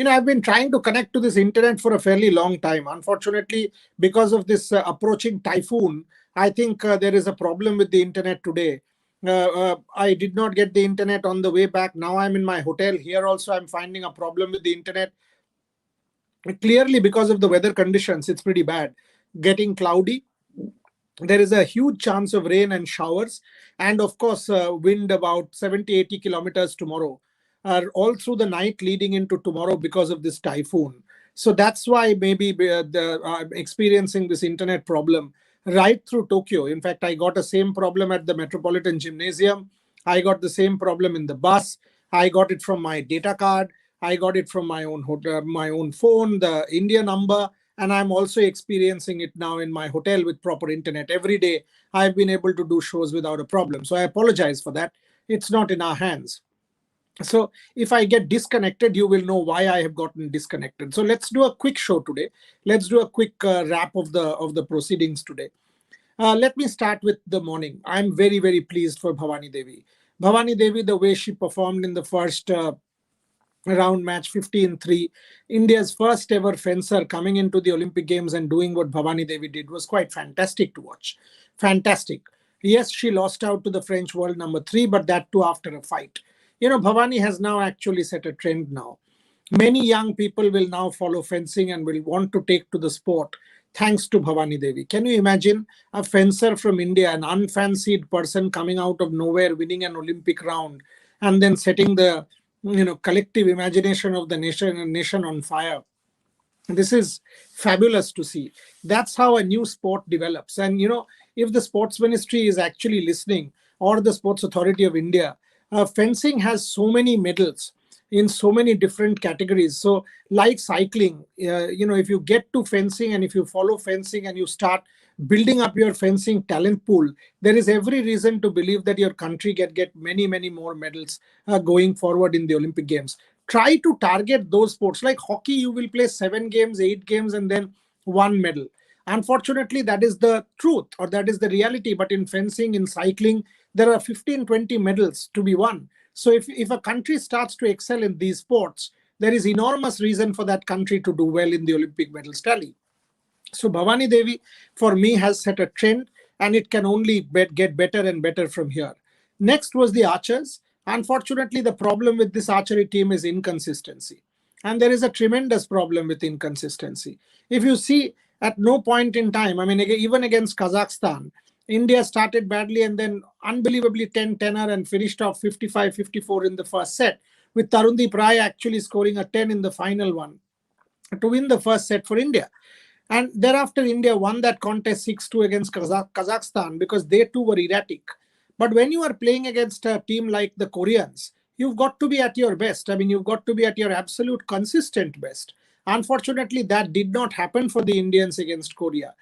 I've been trying to connect to this internet for a fairly long time. Unfortunately, because of this approaching typhoon, I think there is a problem with the internet today. I did not get the internet on the way back. Now I'm in my hotel. Here also, I'm finding a problem with the internet. Clearly, because of the weather conditions, it's pretty bad. Getting cloudy. There is a huge chance of rain and showers, and of course, wind about 70-80 kilometers tomorrow, all through the night leading into tomorrow because of this typhoon. So that's why maybe I'm experiencing this internet problem right through Tokyo. In fact, I got the same problem at the Metropolitan Gymnasium. I got the same problem in the bus. I got it from my data card. I got it from my own phone, the India number, and I'm also experiencing it now in my hotel with proper internet. Every day I've been able to do shows without a problem. So I apologize for that. It's not in our hands. So if I get disconnected, you will know why I have gotten disconnected. So let's do a quick show today. Let's do a quick wrap of the proceedings today. Let me start with the morning. I'm very, very pleased for Bhavani Devi. Bhavani Devi, the way she performed in the first round match 15-3, India's first ever fencer coming into the Olympic Games and doing what Bhavani Devi did was quite fantastic to watch. Fantastic. Yes, she lost out to the French world number 3, but that too after a fight. Bhavani has now actually set a trend now. Many young people will now follow fencing and will want to take to the sport thanks to Bhavani Devi. Can you imagine a fencer from India, an unfancied person coming out of nowhere, winning an Olympic round, and then setting the collective imagination of the nation on fire? This is fabulous to see. That's how a new sport develops. And if the sports ministry is actually listening, or the Sports Authority of India, fencing has so many medals in so many different categories. So like cycling, if you get to fencing and if you follow fencing and you start building up your fencing talent pool, there is every reason to believe that your country get many, many more medals going forward in the Olympic Games. Try to target those sports. Like hockey, you will play 7 games, 8 games, and then 1 medal. Unfortunately, that is the truth, or that is the reality. But in fencing, in cycling, there are 15, 20 medals to be won. So if a country starts to excel in these sports, there is enormous reason for that country to do well in the Olympic medals tally. So Bhavani Devi, for me, has set a trend, and it can only get better and better from here. Next was the archers. Unfortunately, the problem with this archery team is inconsistency. And there is a tremendous problem with inconsistency. If you see, at no point in time, I mean, even against Kazakhstan, India started badly and then unbelievably 10-10er and finished off 55-54 in the first set, with Tarundeep Rai actually scoring a 10 in the final one to win the first set for India. And thereafter, India won that contest 6-2 against Kazakhstan because they too were erratic. But when you are playing against a team like the Koreans, you've got to be at your best. I mean, you've got to be at your absolute consistent best. Unfortunately, that did not happen for the Indians against Korea.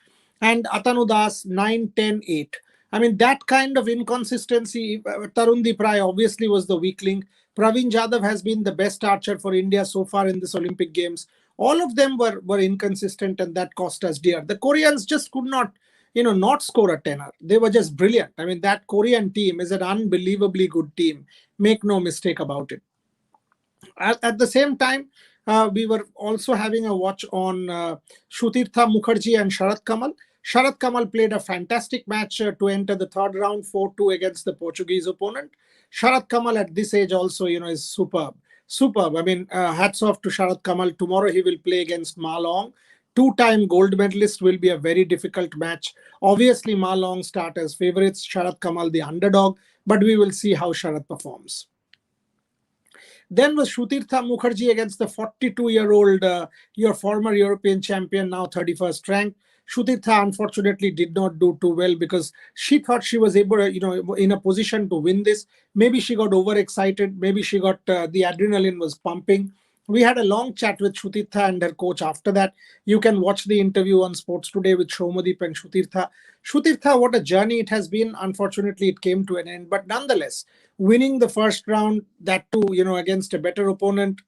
And Atanu Das, 9-10-8. I mean, that kind of inconsistency. Tarundeep Rai obviously was the weak link. Praveen Jadhav has been the best archer for India so far in this Olympic Games. All of them were inconsistent, and that cost us dear. The Koreans just could not, not score a tenner. They were just brilliant. I mean, that Korean team is an unbelievably good team. Make no mistake about it. At the same time, we were also having a watch on Shrutirtha Mukherjee and Sharat Kamal. Sharat Kamal played a fantastic match to enter the third round, 4-2 against the Portuguese opponent. Sharat Kamal at this age also, is superb. Superb. I mean, hats off to Sharat Kamal. Tomorrow he will play against Ma Long. 2-time gold medalist. Will be a very difficult match. Obviously, Ma Long start as favorites. Sharat Kamal the underdog. But we will see how Sharat performs. Then was Shrutirtha Mukherjee against the 42-year-old, your former European champion, now 31st ranked. Shrutirtha unfortunately did not do too well because she thought she was able, in a position to win this. Maybe she got overexcited. Maybe she got, the adrenaline was pumping. We had a long chat with Shrutirtha and her coach after that. You can watch the interview on Sports Today with Shromadeep and Shrutirtha. Shrutirtha, what a journey it has been. Unfortunately, it came to an end. But nonetheless, winning the first round, that too, against a better opponent,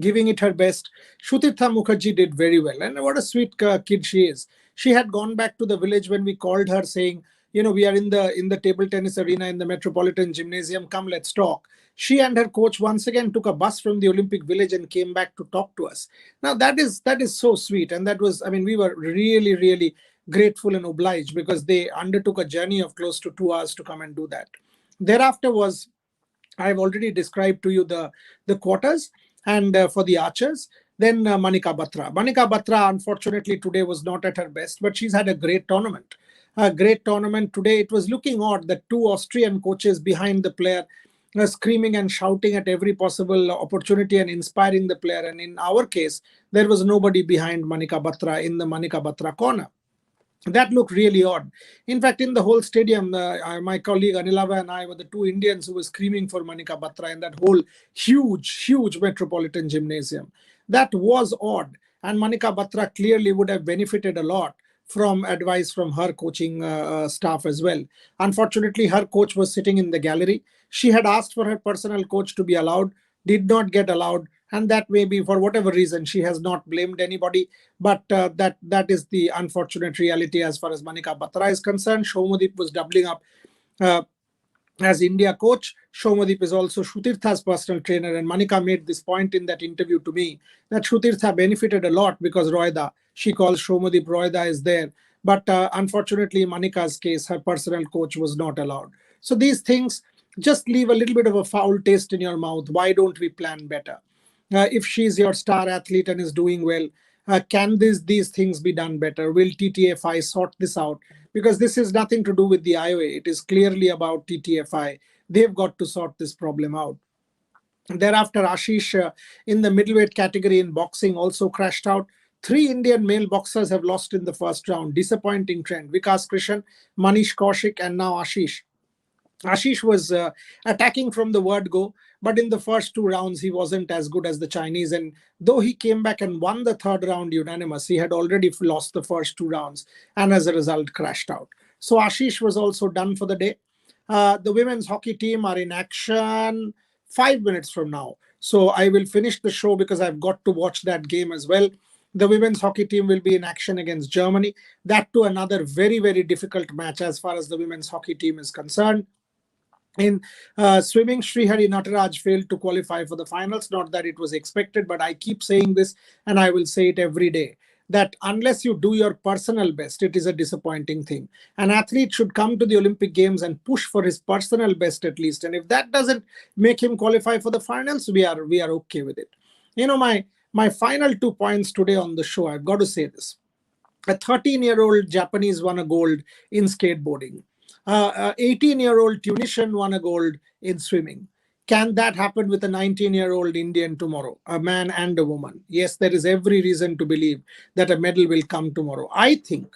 giving it her best. Shrutirtha Mukherjee did very well. And what a sweet kid she is. She had gone back to the village when we called her saying, we are in the table tennis arena in the Metropolitan Gymnasium. Come, let's talk. She and her coach once again took a bus from the Olympic Village and came back to talk to us. Now that is so sweet, and that was, I mean, we were really, really grateful and obliged because they undertook a journey of close to 2 hours to come and do that. Thereafter was, I've already described to you the quarters, and for the archers. Then Manika Batra. Manika Batra, unfortunately, today was not at her best, but she's had a great tournament. A great tournament today. It was looking odd that two Austrian coaches behind the player screaming and shouting at every possible opportunity and inspiring the player. And in our case, there was nobody behind Manika Batra in the Manika Batra corner. That looked really odd. In fact, in the whole stadium, my colleague Anilava and I were the two Indians who were screaming for Manika Batra in that whole huge, huge Metropolitan Gymnasium. That was odd. And Manika Batra clearly would have benefited a lot from advice from her coaching staff as well. Unfortunately, her coach was sitting in the gallery. She had asked for her personal coach to be allowed, did not get allowed, and that may be for whatever reason. She has not blamed anybody, but that is the unfortunate reality as far as Manika Batra is concerned. Shomadip was doubling up uh, as India coach. Shomadip is also Shrutirtha's personal trainer, and Manika made this point in that interview to me that Shrutirtha benefited a lot because Roida, she calls Shomadip Roida, is there. But unfortunately, in Manika's case, her personal coach was not allowed. So these things just leave a little bit of a foul taste in your mouth. Why don't we plan better? If she's your star athlete and is doing well, can these things be done better? Will TTFI sort this out? Because this is nothing to do with the IOA. It is clearly about TTFI. They've got to sort this problem out. Thereafter, Ashish in the middleweight category in boxing also crashed out. 3 Indian male boxers have lost in the first round. Disappointing trend. Vikas Krishan, Manish Kaushik, and now Ashish. Ashish was attacking from the word go, but in the first 2 rounds, he wasn't as good as the Chinese. And though he came back and won the 3rd round unanimous, he had already lost the first 2 rounds and as a result crashed out. So Ashish was also done for the day. The women's hockey team are in action 5 minutes from now. So I will finish the show because I've got to watch that game as well. The women's hockey team will be in action against Germany. That too another very, very difficult match as far as the women's hockey team is concerned. In swimming, Srihari Nataraj failed to qualify for the finals. Not that it was expected, but I keep saying this and I will say it every day, that unless you do your personal best, it is a disappointing thing. An athlete should come to the Olympic Games and push for his personal best at least. And if that doesn't make him qualify for the finals, we are okay with it. My final 2 points today on the show, I've got to say this. A 13-year-old Japanese won a gold in skateboarding. 18-year-old Tunisian won a gold in swimming. Can that happen with a 19-year-old Indian tomorrow, a man and a woman? Yes, there is every reason to believe that a medal will come tomorrow. I think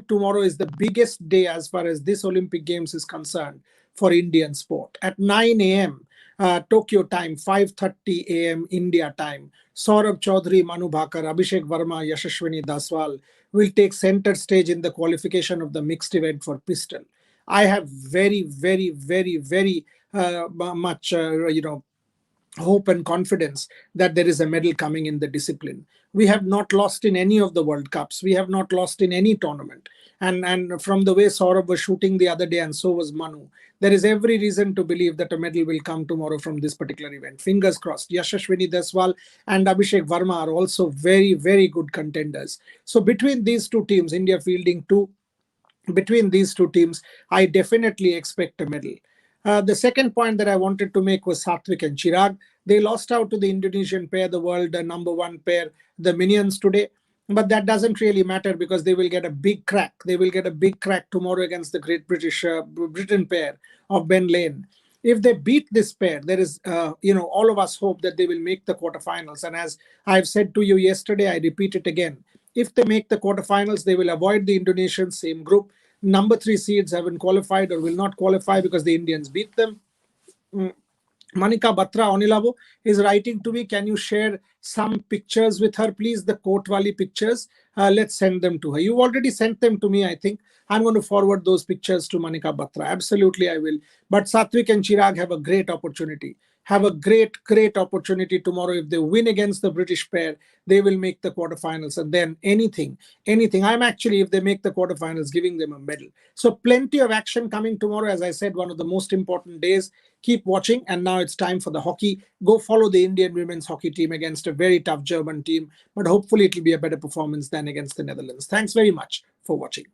tomorrow is the biggest day as far as this Olympic Games is concerned for Indian sport. At 9 a.m. Tokyo time, 5:30 a.m. India time, Saurabh Chaudhary, Manu Bhakar, Abhishek Verma, Yashaswini Daswal will take center stage in the qualification of the mixed event for pistol. I have very, very, very, very much, hope and confidence that there is a medal coming in the discipline. We have not lost in any of the World Cups. We have not lost in any tournament. And from the way Saurabh was shooting the other day, and so was Manu, there is every reason to believe that a medal will come tomorrow from this particular event. Fingers crossed. Yashaswini Deswal and Abhishek Verma are also very, very good contenders. So between these two teams, India fielding 2, between these two teams, I definitely expect a medal. The second point that I wanted to make was Satvik and Chirag. They lost out to the Indonesian pair, the world number 1 pair, the Minions today. But that doesn't really matter because they will get a big crack. They will get a big crack tomorrow against the Great Britain pair of Ben Lane. If they beat this pair, there is, all of us hope that they will make the quarterfinals. And as I've said to you yesterday, I repeat it again. If they make the quarterfinals, they will avoid the Indonesians, same group. Number 3 seeds haven't qualified or will not qualify because the Indians beat them. Manika Batra Onilabo is writing to me. Can you share some pictures with her, please? The Kotwali pictures. Let's send them to her. You've already sent them to me, I think. I'm going to forward those pictures to Manika Batra. Absolutely, I will. But Satvik and Chirag have a great opportunity. have a great opportunity tomorrow. If they win against the British pair, they will make the quarterfinals. And then anything. I'm actually, if they make the quarterfinals, giving them a medal. So plenty of action coming tomorrow. As I said, one of the most important days. Keep watching. And now it's time for the hockey. Go follow the Indian women's hockey team against a very tough German team. But hopefully it will be a better performance than against the Netherlands. Thanks very much for watching.